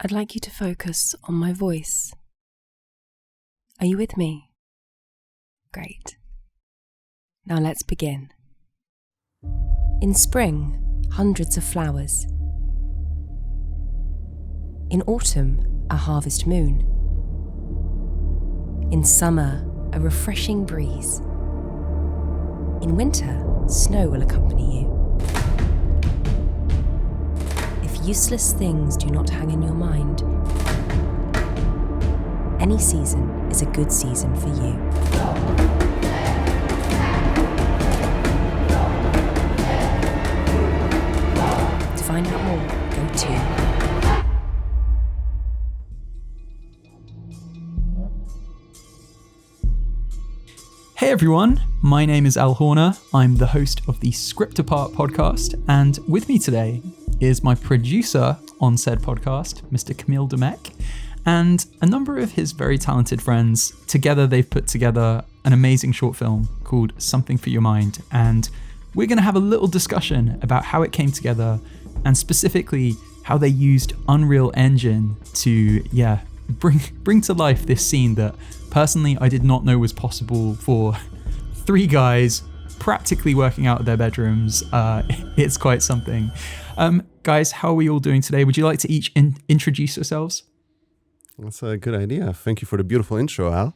I'd like you to focus on my voice. Are you with me? Great. Now let's begin. In spring, hundreds of flowers. In autumn, a harvest moon. In summer, a refreshing breeze. In winter, snow will accompany you. If useless things do not hang in your mind, any season is a good season for you. To find out more, go to Hey everyone, my name is Al Horner. I'm the host of the Script Apart podcast, and with me today is my producer on said podcast, Mr. Camille Demek, and a number of his very talented friends. Together they've put together an amazing short film called Something for Your Mind, and we're going to have a little discussion about how it came together and specifically how they used Unreal Engine to, bring to life this scene that personally I did not know was possible for three guys practically working out of their bedrooms. It's quite something. Guys, how are we all doing today? Would you like to each introduce yourselves? That's a good idea. Thank you for the beautiful intro, Al.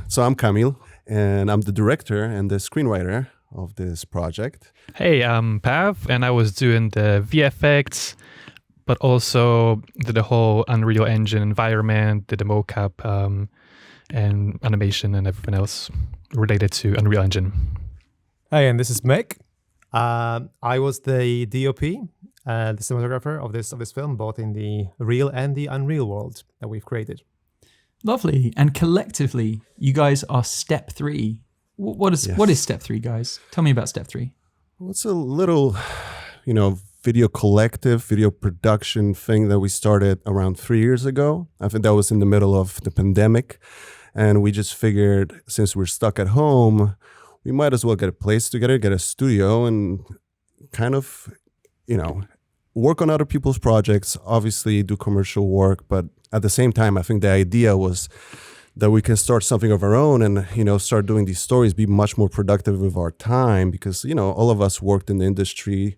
So I'm Camille, and I'm the director and the screenwriter of this project. Hey, I'm Pav, and I was doing the VFX, but also did the whole Unreal Engine environment, did the mocap, and animation and everything else related to Unreal Engine. Hey, and this is Mick. I was the DOP, the cinematographer of this film, both in the real and the Unreal world that we've created. Lovely. And collectively, you guys are Step 3. What is Step 3, guys? Tell me about Step 3. Well, it's a little, video collective, video production thing that we started around 3 years ago. I think that was in the middle of the pandemic. And we just figured, since we're stuck at home, we might as well get a place together, get a studio, and kind of, work on other people's projects, obviously do commercial work. But at the same time, I think the idea was that we can start something of our own and, start doing these stories, be much more productive with our time because, all of us worked in the industry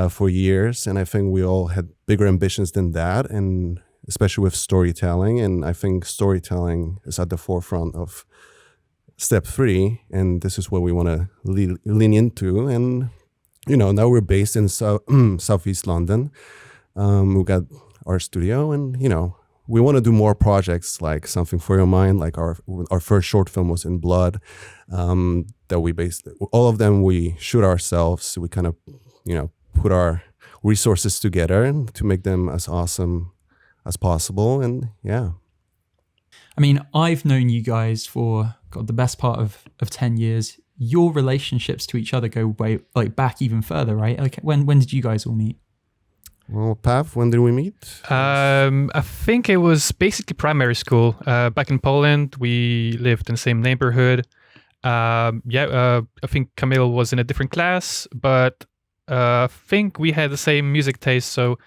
for years. And I think we all had bigger ambitions than that, and especially with storytelling. And I think storytelling is at the forefront of Step 3. And this is what we want to lean into. And, now we're based in Southeast London. We got our studio and, we want to do more projects like Something for Your Mind, like our first short film was In Blood, that we based, all of them we shoot ourselves. We kind of, put our resources together to make them as awesome as possible. And yeah. I mean, I've known you guys for the best part of 10 years. Your relationships to each other go way back even further, right? Like when did you guys all meet? Well, Pav, when did we meet? I think it was basically primary school. Back in Poland, we lived in the same neighborhood. I think Camille was in a different class, but I think we had the same music taste. So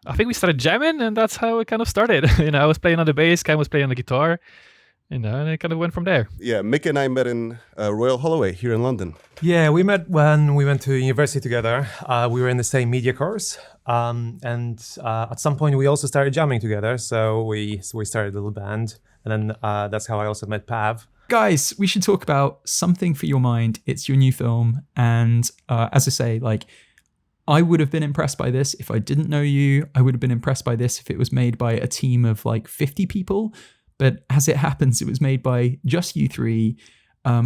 I think we started jamming, and that's how it kind of started. I was playing on the bass, Cam was playing on the guitar, and it kind of went from there. Yeah, Mick and I met in Royal Holloway here in London. Yeah, we met when we went to university together. We were in the same media course. And at some point we also started jamming together. So we started a little band. And then that's how I also met Pav. Guys, we should talk about Something for Your Mind. It's your new film. And as I say, I would have been impressed by this if I didn't know you. I would have been impressed by this if it was made by a team of 50 people. But as it happens, it was made by just you three,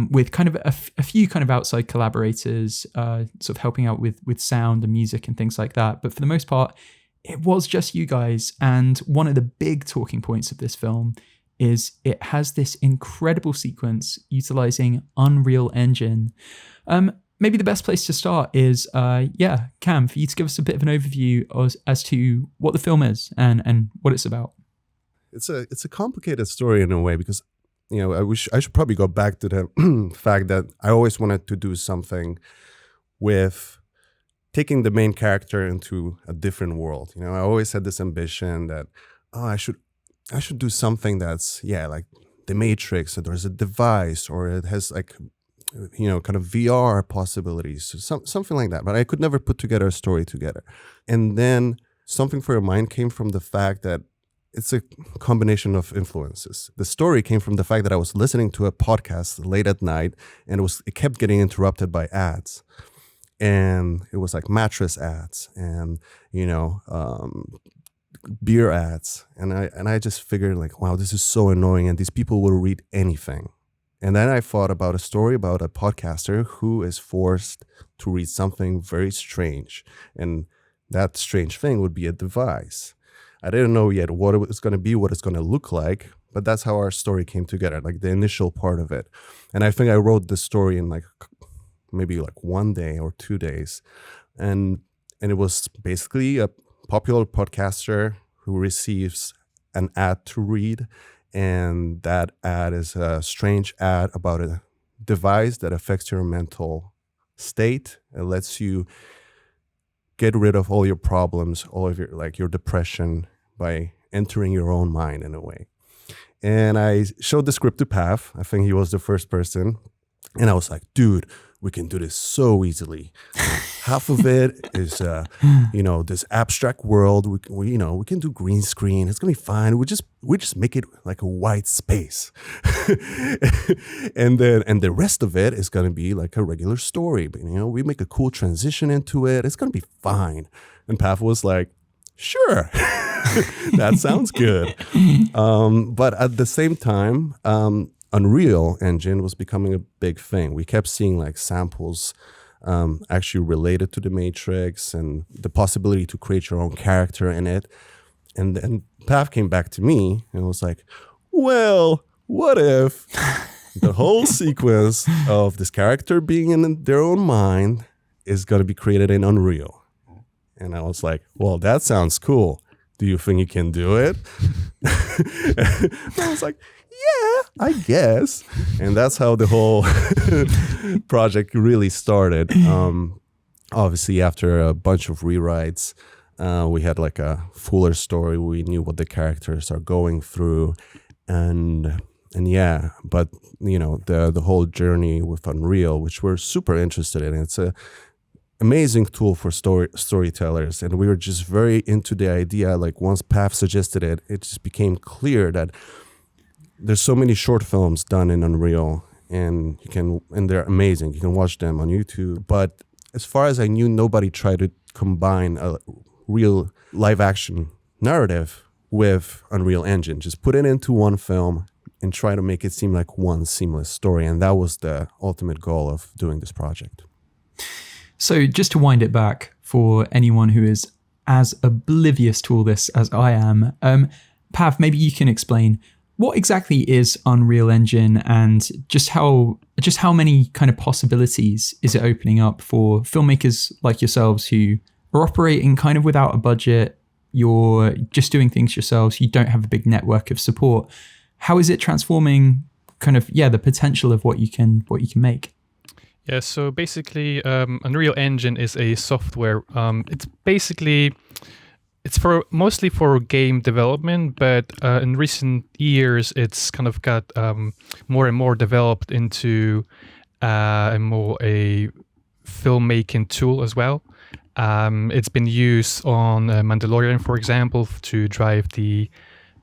with kind of a few kind of outside collaborators, sort of helping out with sound and music and things like that. But for the most part, it was just you guys. And one of the big talking points of this film is it has this incredible sequence utilizing Unreal Engine. Maybe the best place to start is, Cam, for you to give us a bit of an overview as to what the film is and what it's about. It's a complicated story in a way because, I should probably go back to the fact that I always wanted to do something with taking the main character into a different world. I always had this ambition that, I should do something that's, like the Matrix, or there's a device, or it has like, kind of VR possibilities, something like that. But I could never put together a story together. And then Something for Your Mind came from the fact that it's a combination of influences. The story came from the fact that I was listening to a podcast late at night, and it kept getting interrupted by ads. And it was like mattress ads and, beer ads. And I just figured like, wow, this is so annoying, and these people will read anything. And then I thought about a story about a podcaster who is forced to read something very strange. And that strange thing would be a device. I didn't know yet what it was going to be, what it's going to look like, but that's how our story came together, like the initial part of it. And I think I wrote this story in like maybe like 1 day or 2 days. And it was basically a popular podcaster who receives an ad to read. And that ad is a strange ad about a device that affects your mental state. It lets you get rid of all your problems, all of your depression by entering your own mind in a way. And I showed the script to Pav. I think he was the first person. And I was like, dude, we can do this so easily. Half of it is, this abstract world. We can do green screen. It's gonna be fine. We just make it like a white space, and the rest of it is gonna be like a regular story. But we make a cool transition into it. It's gonna be fine. And Pav was like, sure, that sounds good. But at the same time, Unreal Engine was becoming a big thing. We kept seeing like samples actually related to the Matrix and the possibility to create your own character in it. And then Pav came back to me and was like, well, what if the whole sequence of this character being in their own mind is going to be created in Unreal? And I was like, well, that sounds cool. Do you think you can do it? I was like, yeah, I guess. And that's how the whole project really started. Obviously, after a bunch of rewrites, we had like a fuller story. We knew what the characters are going through. And yeah, but the whole journey with Unreal, which we're super interested in, it's a amazing tool for storytellers. And we were just very into the idea. Like once Pav suggested it, it just became clear that there's so many short films done in Unreal, and they're amazing. You can watch them on YouTube. But as far as I knew, nobody tried to combine a real live action narrative with Unreal Engine. Just put it into one film and try to make it seem like one seamless story. And that was the ultimate goal of doing this project. So just to wind it back for anyone who is as oblivious to all this as I am, Pav, maybe you can explain what exactly is Unreal Engine and just how many kind of possibilities is it opening up for filmmakers like yourselves who are operating kind of without a budget. You're just doing things yourselves. You don't have a big network of support. How is it transforming kind of, the potential of what you can make? Yeah, so basically, Unreal Engine is a software. It's mostly for game development, but in recent years, it's kind of got more and more developed into a filmmaking tool as well. It's been used on Mandalorian, for example, to drive the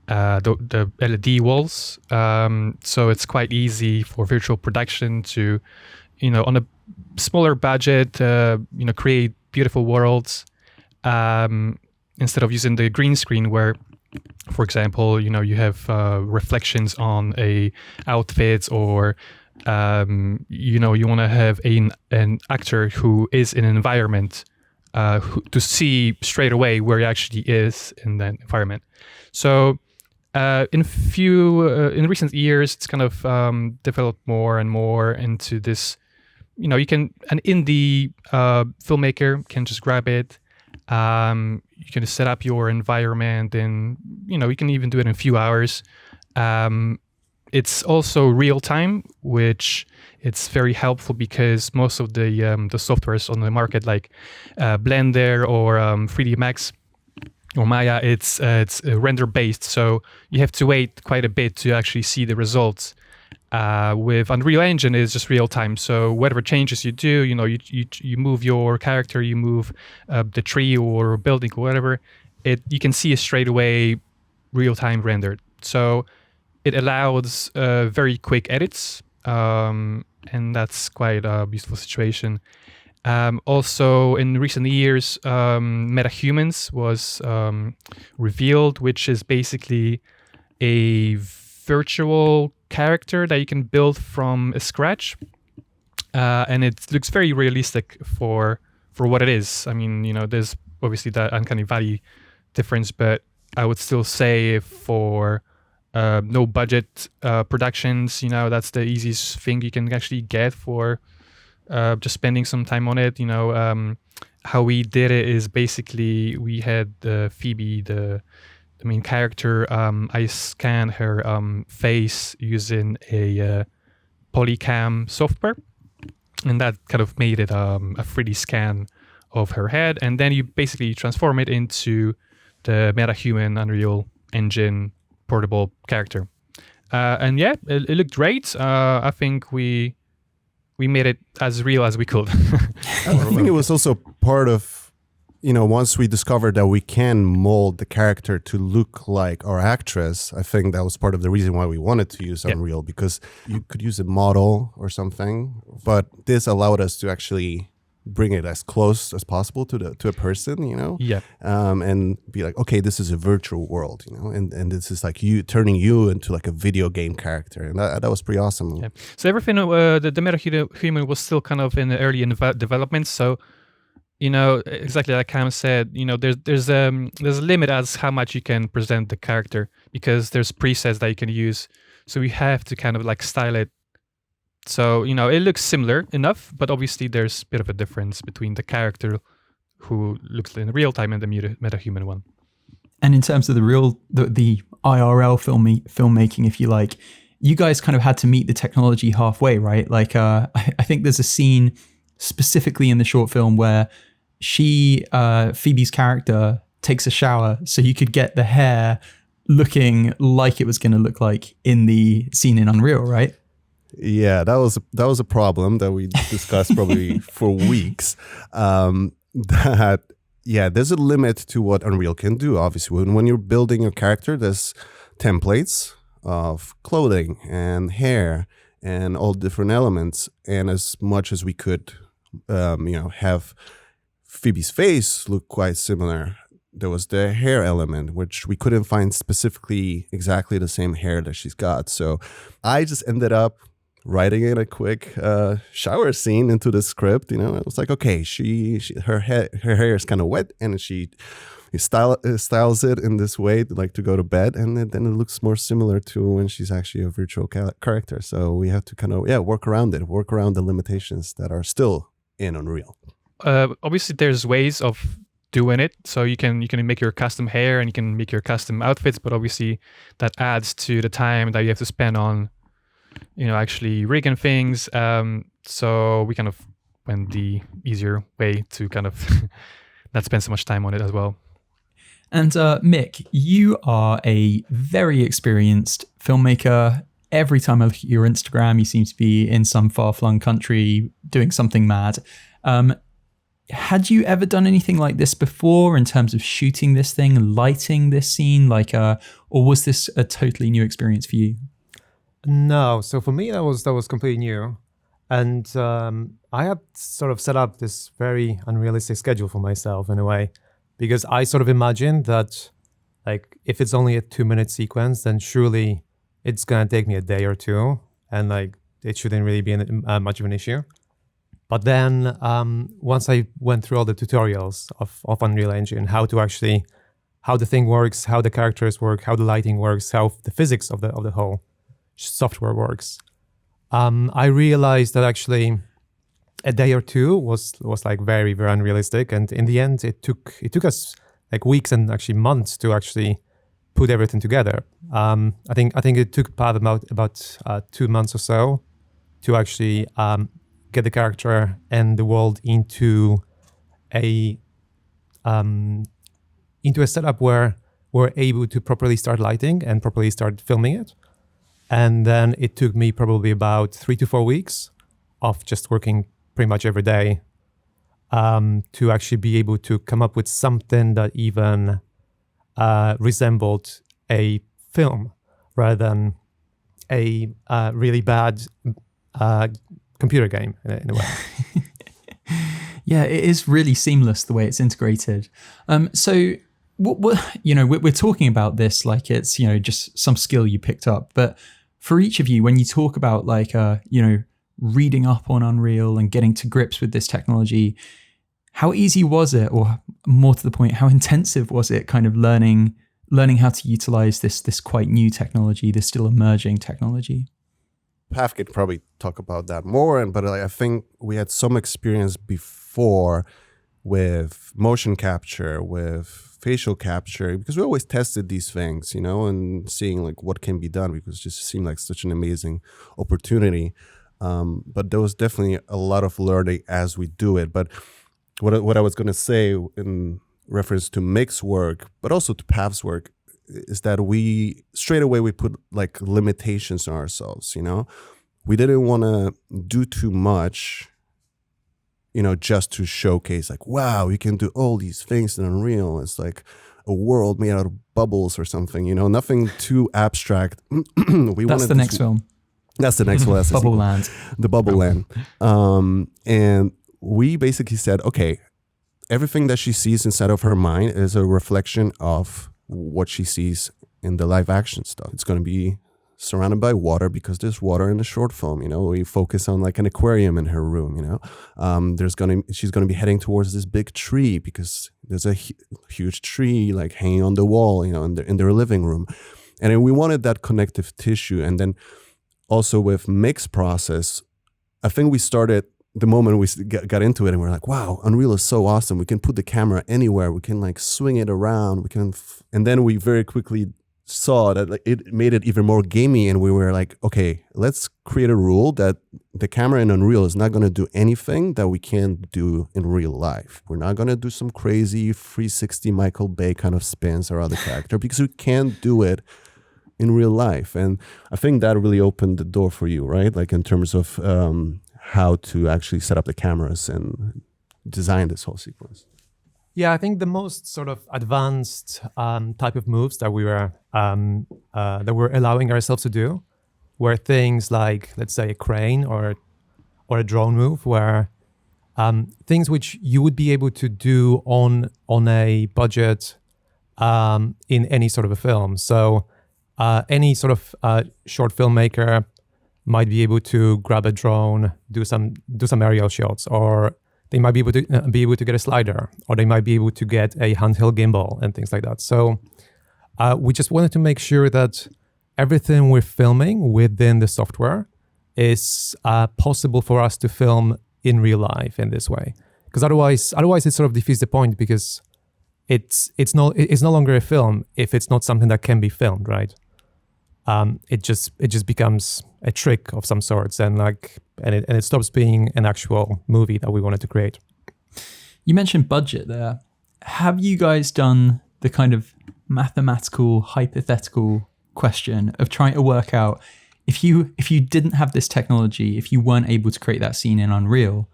LED walls. So it's quite easy for virtual production to, on a smaller budget, create beautiful worlds. Instead of using the green screen where, for example, you have reflections on outfits, or you want to have an actor who is in an environment to see straight away where he actually is in that environment. So in recent years, it's kind of developed more and more into this. An indie filmmaker can just grab it. You can set up your environment, and you can even do it in a few hours. it's also real time, which it's very helpful because most of the softwares on the market, like Blender or 3D Max or Maya, it's render based, so you have to wait quite a bit to actually see the results. With Unreal Engine, it's just real time. So whatever changes you do, you move your character, you move the tree or building or whatever, you can see it straight away, real time rendered. So it allows very quick edits, and that's quite a useful situation. Also, in recent years, MetaHumans was revealed, which is basically a virtual character that you can build from scratch, and it looks very realistic for what it is. I mean, there's obviously that uncanny valley difference, but I would still say for no budget productions, that's the easiest thing you can actually get for just spending some time on it. How we did it is basically we had Phoebe, the main character. I scanned her face using a polycam software, and that kind of made it a 3D scan of her head, and then you basically transform it into the MetaHuman Unreal Engine portable character. And yeah, it looked great. I think we made it as real as we could. I think it was also part of, once we discovered that we can mold the character to look like our actress, I think that was part of the reason why we wanted to use Unreal, because you could use a model or something, but this allowed us to actually bring it as close as possible to a person, and be like, okay, this is a virtual world, and this is like turning you into like a video game character, and that was pretty awesome. Yeah. So everything, the MetaHuman was still kind of in the early development. So, exactly like Cam said, there's a limit as how much you can present the character, because there's presets that you can use. So we have to kind of like style it. So, it looks similar enough, but obviously there's a bit of a difference between the character who looks in real time and the MetaHuman one. And in terms of the IRL filmmaking, if you like, you guys kind of had to meet the technology halfway, right? Like, I think there's a scene specifically in the short film where Phoebe's character takes a shower, so you could get the hair looking like it was going to look like in the scene in Unreal, right? Yeah, that was a problem that we discussed probably for weeks. There's a limit to what Unreal can do. Obviously, when you're building a character, there's templates of clothing and hair and all different elements. And as much as we could, have Phoebe's face look quite similar, there was the hair element, which we couldn't find specifically exactly the same hair that she's got. So I just ended up writing in a quick shower scene into the script. It was like, okay, her hair is kind of wet, and she styles it in this way, like to go to bed, and then it looks more similar to when she's actually a virtual character. So we have to kind of work around the limitations that are still in Unreal. Obviously, there's ways of doing it. So you can make your custom hair and you can make your custom outfits, but obviously that adds to the time that you have to spend on actually rigging things. So we kind of went the easier way to kind of not spend so much time on it as well. And Mick, you are a very experienced filmmaker. Every time I look at your Instagram, you seem to be in some far-flung country doing something mad. Had you ever done anything like this before in terms of shooting this thing, lighting this scene, or was this a totally new experience for you? No, so for me that was completely new, and I had sort of set up this very unrealistic schedule for myself in a way, because I sort of imagined that, like, if it's only a 2-minute sequence, then surely it's gonna take me a day or two, and like it shouldn't really be much of an issue. But then once I went through all the tutorials of Unreal Engine, how the thing works, how the characters work, how the lighting works, how the physics of the whole software works, I realized that actually a day or two was like very, very unrealistic. And in the end, it took us like weeks and actually months to actually put everything together. I think it took Pav about 2 months or so to actually get the character and the world into a setup where we're able to properly start lighting and properly start filming it. And then it took me probably about 3 to 4 weeks of just working pretty much every day to actually be able to come up with something that even resembled a film rather than a really bad computer game in a way. Yeah, it is really seamless the way it's integrated. So, what we're talking about this like it's just some skill you picked up, but for each of you, when you talk about like reading up on Unreal and getting to grips with this technology, how easy was it, or more to the point, how intensive was it, kind of learning how to utilize this quite new technology, this still emerging technology? Pav could probably talk about that more, but I think we had some experience before with motion capture, with facial capture, because we always tested these things, and seeing like what can be done, because it just seemed like such an amazing opportunity. But there was definitely a lot of learning as we do it. But what I was going to say in reference to Mick's work, but also to Pav's work, is that we straight away put like limitations on ourselves. We didn't want to do too much, just to showcase like, wow, you can do all these things in Unreal. It's like a world made out of bubbles or something. Nothing too abstract. That's the next film. That's the next one. That's Bubble Land. The Bubble Land. And we basically said, okay, everything that she sees inside of her mind is a reflection of what she sees in the live action stuff. It's going to be surrounded by water because there's water in the short film. We focus on like an aquarium in her room. She's going to be heading towards this big tree because there's a huge tree like hanging on the wall, in their living room. And then we wanted that connective tissue. And then also with Mick's process, I think we started the moment we got into it and we're like, wow, Unreal is so awesome. We can put the camera anywhere. We can like swing it around. And then we very quickly saw that like, it made it even more gamey. And we were like, okay, let's create a rule that the camera in Unreal is not going to do anything that we can't do in real life. We're not going to do some crazy 360 Michael Bay kind of spins or other character because we can't do it in real life. And I think that really opened the door for you, right? Like in terms of how to actually set up the cameras and design this whole sequence. Yeah, I think the most sort of advanced type of moves that we were allowing ourselves to do were things like, let's say, a crane or a drone move, where things which you would be able to do on a budget in any sort of a film. So any sort of short filmmaker might be able to grab a drone, do some aerial shots, or they might be able to get a slider, or they might be able to get a handheld gimbal and things like that. So we just wanted to make sure that everything we're filming within the software is possible for us to film in real life in this way. Because otherwise it sort of defeats the point, because it's no longer a film if it's not something that can be filmed, right? It just becomes a trick of some sorts, and it stops being an actual movie that we wanted to create. You mentioned budget there. Have you guys done the kind of mathematical, hypothetical question of trying to work out if you didn't have this technology, if you weren't able to create that scene in Unreal,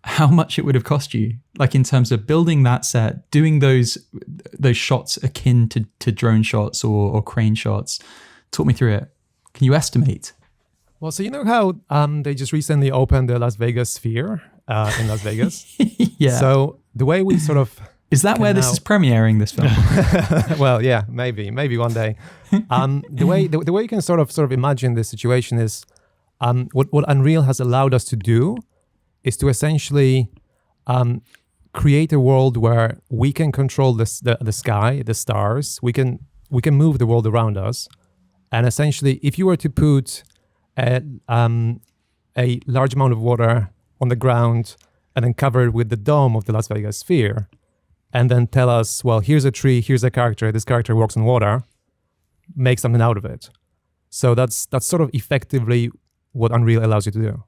how much it would have cost you? Like in terms of building that set, doing those shots akin to drone shots or crane shots. Talk me through it. Can you estimate? Well, so you know how they just recently opened the Las Vegas Sphere in Las Vegas? Yeah. So the way we sort of... Is that where this is premiering, this film? Well, yeah, maybe one day. The way you can sort of imagine this situation is what Unreal has allowed us to do is to essentially create a world where we can control the sky, the stars. We can move the world around us. And essentially, if you were to put a large amount of water on the ground and then cover it with the dome of the Las Vegas Sphere, and then tell us, well, here's a tree, here's a character, this character walks on water, make something out of it. So that's sort of effectively what Unreal allows you to do.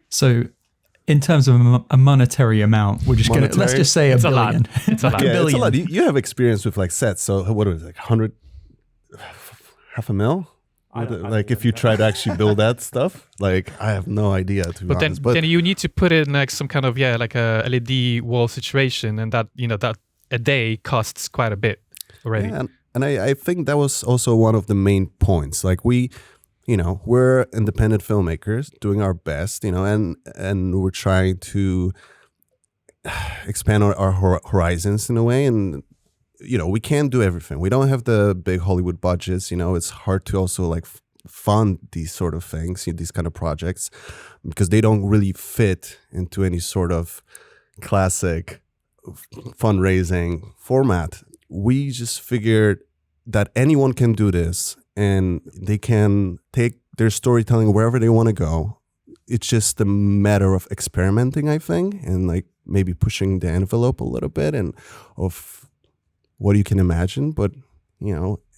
So in terms of a monetary amount, we're just going to, let's just say It's a a lot. billion. It's a lot. Yeah, it's a billion. lot. You have experience with like sets. So what was it, like 100, $500,000? Like if you try to actually build that stuff, like I have no idea to be But honest. But then you need to put it in like some kind of like a LED wall situation, and that that a day costs quite a bit already. yeah, and I think that was also one of the main points. Like we're independent filmmakers doing our best, and we're trying to expand our horizons in a way. And we can't do everything. We don't have the big Hollywood budgets. It's hard to also like fund these sort of things, these kind of projects, because they don't really fit into any sort of classic fundraising format. We just figured that anyone can do this and they can take their storytelling wherever they want to go. It's just a matter of experimenting, I think, and like maybe pushing the envelope a little bit and of what you can imagine. But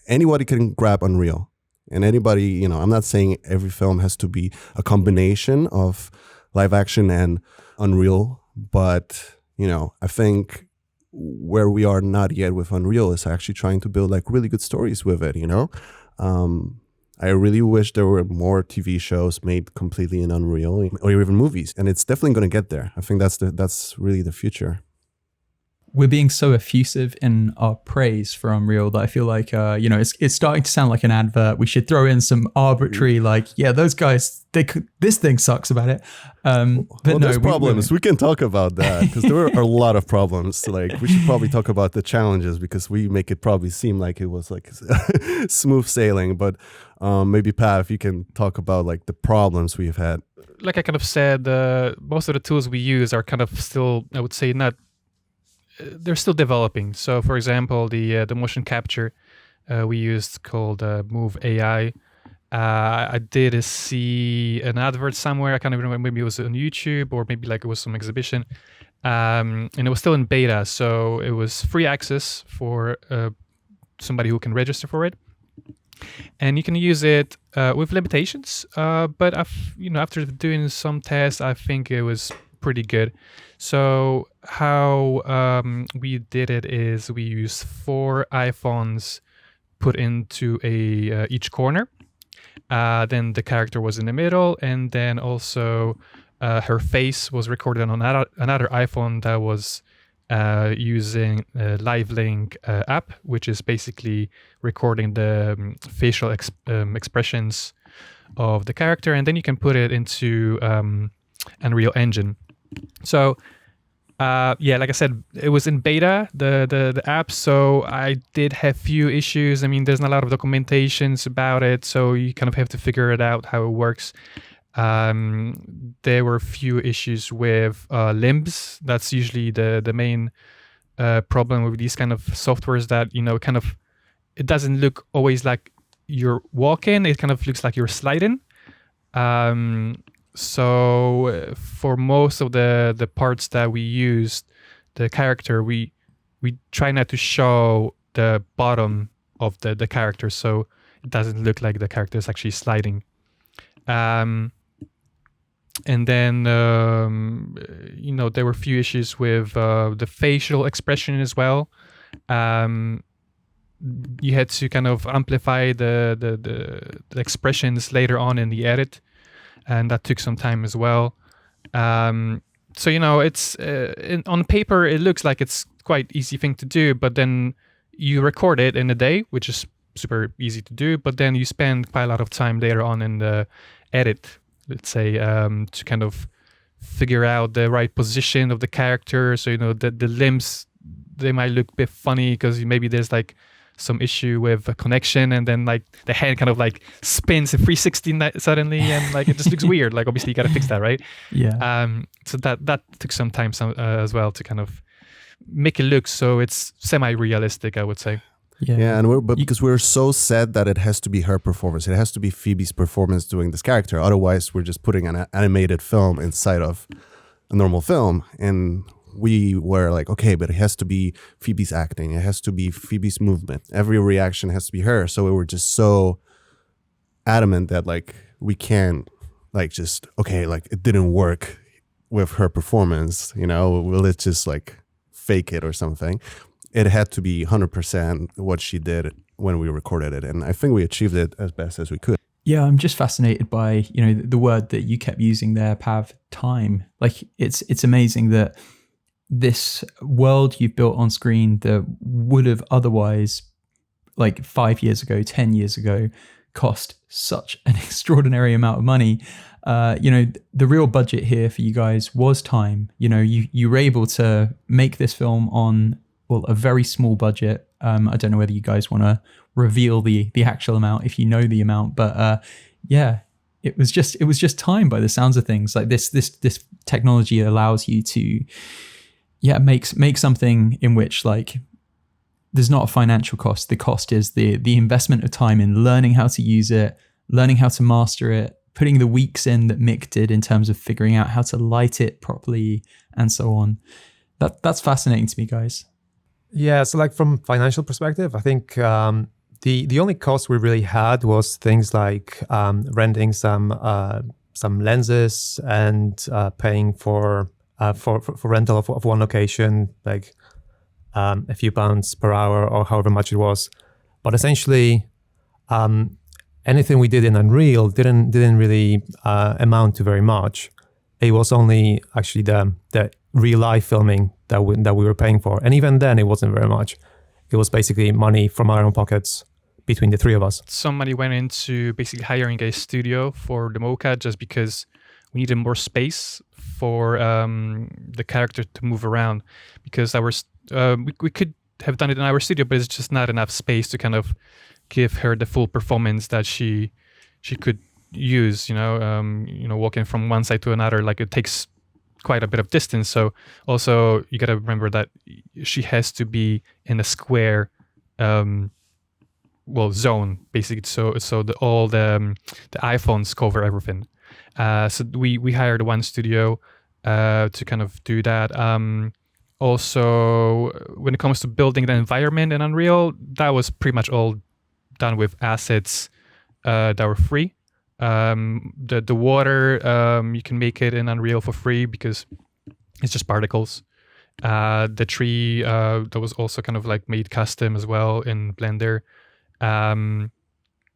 anybody can grab Unreal, and anybody, I'm not saying every film has to be a combination of live action and Unreal, but I think where we are not yet with Unreal is actually trying to build like really good stories with it. I really wish there were more TV shows made completely in Unreal, or even movies, and it's definitely going to get there. I think that's really the future. We're being so effusive in our praise for Unreal that I feel like, it's starting to sound like an advert. We should throw in some arbitrary, those guys, this thing sucks about it. But there's problems. We can talk about that because there were a lot of problems. Like we should probably talk about the challenges because we make it probably seem like it was like smooth sailing. But maybe Pat, if you can talk about like the problems we've had. Like I kind of said, most of the tools we use are kind of still, I would say, they're still developing. So, for example, the motion capture we used called Move AI. I did see an advert somewhere. I can't even remember. Maybe it was on YouTube or maybe like it was some exhibition. And it was still in beta, so it was free access for somebody who can register for it. And you can use it with limitations. But after doing some tests, I think it was pretty good. So how we did it is we used 4 iPhones put into each corner. Then the character was in the middle, and then also her face was recorded on another iPhone that was using a Live Link app, which is basically recording the facial expressions of the character, and then you can put it into Unreal Engine. So like I said, it was in beta, the app, so I did have few issues. I mean, there's not a lot of documentations about it, so you kind of have to figure it out how it works. There were a few issues with limbs. That's usually the main problem with these kind of softwares, that it doesn't look always like you're walking, it kind of looks like you're sliding. So for most of the parts that we used, the character, we try not to show the bottom of the character, so it doesn't look like the character is actually sliding. And then there were a few issues with the facial expression as well. You had to kind of amplify the expressions later on in the edit, and that took some time as well. So it's on paper it looks like it's quite easy thing to do, but then you record it in a day, which is super easy to do, but then you spend quite a lot of time later on in the edit, let's say, to kind of figure out the right position of the character. So the limbs, they might look a bit funny because maybe there's like some issue with a connection, and then like the hand kind of like spins a 360 suddenly, and like it just looks weird. Like obviously you got to fix that, right? Yeah. So that took some time as well to kind of make it look so it's semi-realistic, I would say. Yeah, and because we're so sad that it has to be her performance. It has to be Phoebe's performance doing this character. Otherwise, we're just putting an animated film inside of a normal film, and we were like, okay, but it has to be Phoebe's acting. It has to be Phoebe's movement. Every reaction has to be her. So we were just so adamant that like we can't like just, okay, like it didn't work with her performance, you know, let's just like fake it or something. It had to be 100% what she did when we recorded it. And I think we achieved it as best as we could. Yeah, I'm just fascinated by, you know, the word that you kept using there, Pav, time. Like it's amazing that this world you've built on screen that would have otherwise, like 5 years ago, 10 years ago, cost such an extraordinary amount of money. You know, the real budget here for you guys was time. You know, you were able to make this film on, well, a very small budget. I don't know whether you guys want to reveal the actual amount if you know the amount, but yeah, it was just time by the sounds of things. Like this technology allows you to make something in which like there's not a financial cost. The cost is the investment of time in learning how to use it, learning how to master it, putting the weeks in that Mick did in terms of figuring out how to light it properly and so on. That's fascinating to me, guys. Yeah, so like from financial perspective, I think the only cost we really had was things like renting some lenses and paying for rental of one location, like a few pounds per hour or however much it was. But essentially, anything we did in Unreal didn't really amount to very much. It was only actually the real life filming that we were paying for, and even then it wasn't very much. It was basically money from our own pockets between the three of us. Some money went into basically hiring a studio for the mocap just because we needed more space for the character to move around, because we could have done it in our studio, but it's just not enough space to kind of give her the full performance that she could use. Walking from one side to another, like it takes quite a bit of distance. So also you got to remember that she has to be in a square zone basically. So all the iPhones cover everything. So we hired one studio to kind of do that. Also, when it comes to building the environment in Unreal, that was pretty much all done with assets that were free. The water, you can make it in Unreal for free because it's just particles. The tree that was also kind of like made custom as well in Blender.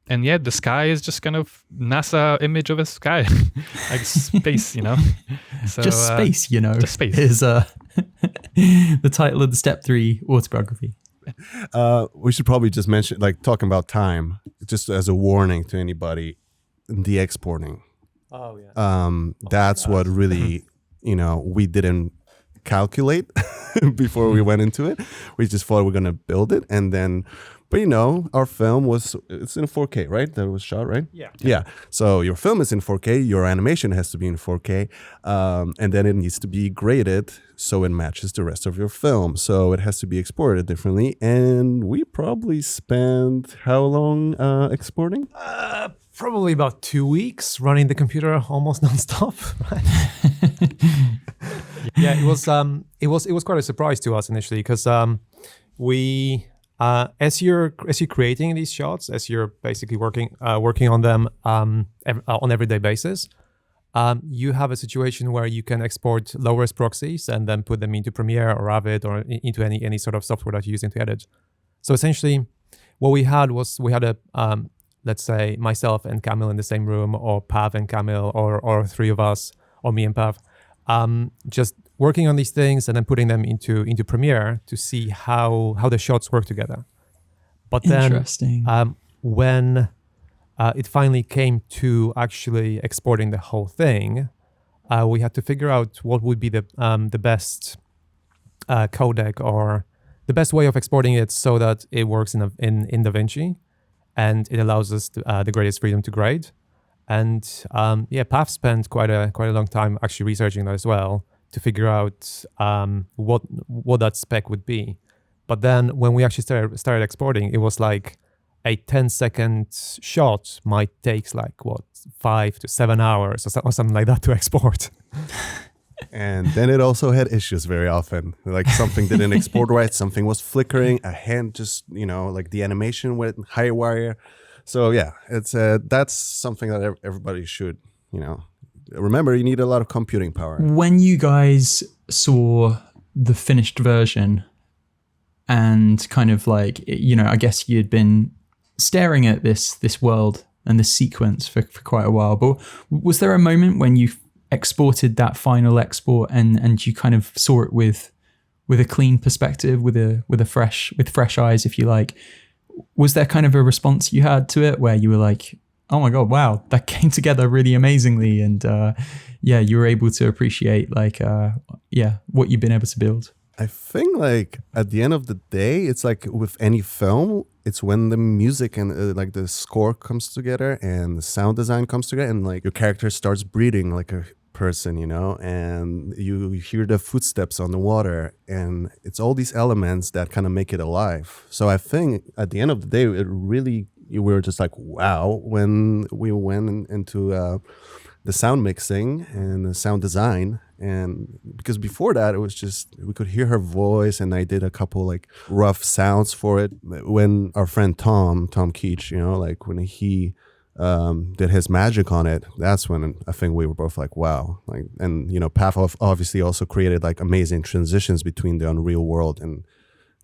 And yeah, the sky is just kind of NASA image of a sky, like space, So, just space, Just space is the title of the Step 3 autobiography. We should probably just mention, like, talking about time, just as a warning to anybody, the exporting. Oh yeah. That's what really, we didn't calculate before we went into it. We just thought we were gonna build it, and then. But our film it's in 4K, right? That was shot, right? Yeah. So your film is in 4K, your animation has to be in 4K, and then it needs to be graded so it matches the rest of your film. So it has to be exported differently. And we probably spent how long exporting? Probably about 2 weeks running the computer almost nonstop. Right? Yeah, it was quite a surprise to us initially because we. As you're creating these shots, as you're basically working on them on everyday basis, you have a situation where you can export low-res proxies and then put them into Premiere or Avid or into any sort of software that you're using to edit. So essentially, what we had a let's say myself and Kamil in the same room, or Pav and Kamil, or three of us, or me and Pav, just working on these things and then putting them into Premiere to see how the shots work together. But then when it finally came to actually exporting the whole thing, we had to figure out what would be the best codec or the best way of exporting it so that it works in DaVinci and it allows us the greatest freedom to grade. And Pav spent quite a long time actually researching that as well, to figure out what that spec would be. But then when we actually started exporting, it was like a 10-second shot might take like 5 to 7 hours or something like that to export. And then it also had issues very often. Like something didn't export right, something was flickering, a hand just, like the animation went high wire. So yeah, it's that's something that everybody should, remember. You need a lot of computing power. When you guys saw the finished version and kind of like, I guess you'd been staring at this world and this sequence for quite a while, but was there a moment when you exported that final export and you kind of saw it with a clean perspective, with fresh eyes, if you like? Was there kind of a response you had to it where you were like, oh my God, wow, that came together really amazingly, and you were able to appreciate what you've been able to build? I think like at the end of the day, it's like with any film, it's when the music and like the score comes together and the sound design comes together, and like your character starts breathing like a person, and you hear the footsteps on the water, and it's all these elements that kind of make it alive. So I think at the end of the day, we were just like, wow, when we went into the sound mixing and the sound design. And because before that, it was just, we could hear her voice, and I did a couple like rough sounds for it. When our friend Tom Keach, like when he did his magic on it, that's when I think we were both like, wow. Like, and Pavlov obviously also created like amazing transitions between the unreal world and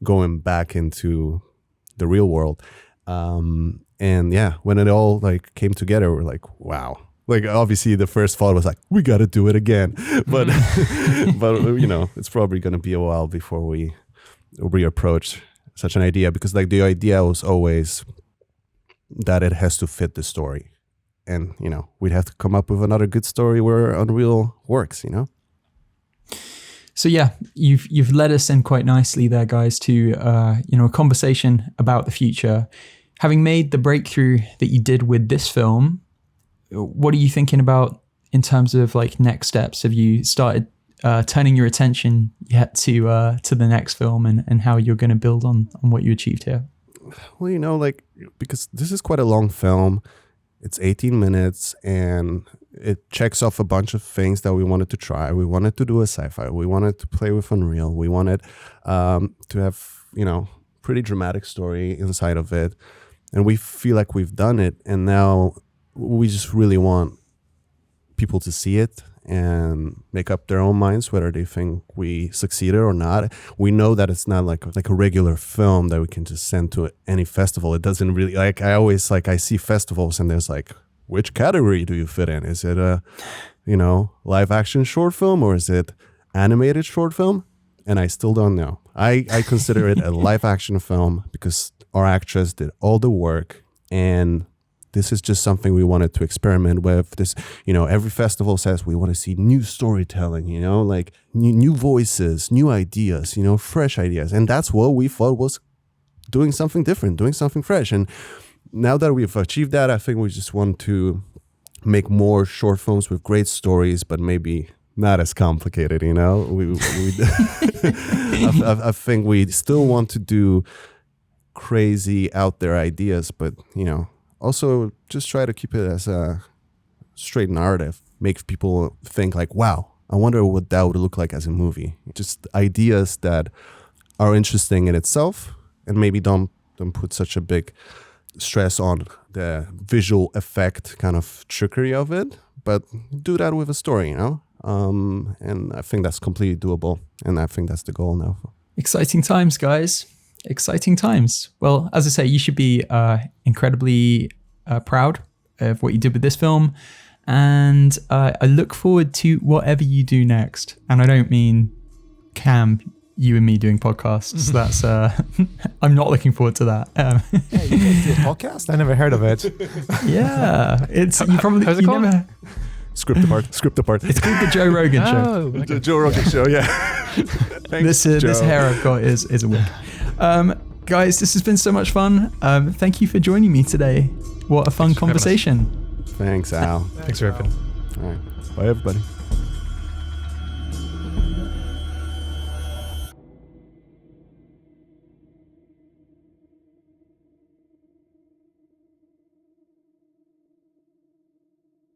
going back into the real world. And yeah, when it all like came together, we're like, wow. Like obviously the first thought was like, we got to do it again, but it's probably going to be a while before we approach such an idea, because like the idea was always that it has to fit the story, and we'd have to come up with another good story where Unreal works. So yeah, you've led us in quite nicely there, guys, to a conversation about the future. Having made the breakthrough that you did with this film, what are you thinking about in terms of like next steps? Have you started turning your attention yet to the next film and how you're going to build on what you achieved here? Well, like, because this is quite a long film, it's 18 minutes, and it checks off a bunch of things that we wanted to try. We wanted to do a sci-fi. We wanted to play with Unreal. We wanted to have, pretty dramatic story inside of it. And we feel like we've done it. And now we just really want people to see it and make up their own minds whether they think we succeeded or not. We know that it's not like a regular film that we can just send to any festival. It doesn't really, like, I see festivals and there's like, which category do you fit in? Is it a, live action short film, or is it animated short film? And I still don't know. I consider it a live action film because our actress did all the work, and this is just something we wanted to experiment with. This, every festival says we want to see new storytelling, like new voices, new ideas, fresh ideas. And that's what we thought was doing something different, doing something fresh. And now that we've achieved that, I think we just want to make more short films with great stories, but maybe not as complicated, I think we still want to do crazy out there ideas, but, also just try to keep it as a straight narrative, make people think like, wow, I wonder what that would look like as a movie. Just ideas that are interesting in itself, and maybe don't put such a big stress on the visual effect kind of trickery of it, but do that with a story, and I think that's completely doable, and I think that's the goal now. Exciting times, guys. Exciting times. Well, as I say, you should be incredibly proud of what you did with this film, and I look forward to whatever you do next. And I don't mean Cam, you and me doing podcasts. That's I'm not looking forward to that. Hey, you guys do a podcast? I never heard of it. Yeah, it's you probably how's it called? Script apart. It's called the Joe Rogan Show. Oh, okay. The Joe Rogan Show, yeah. Thanks, this hair I've got is a wig. Guys, this has been so much fun. Thank you for joining me today. What a fun conversation. Thanks, Al. Thanks for having. All right. Bye, everybody.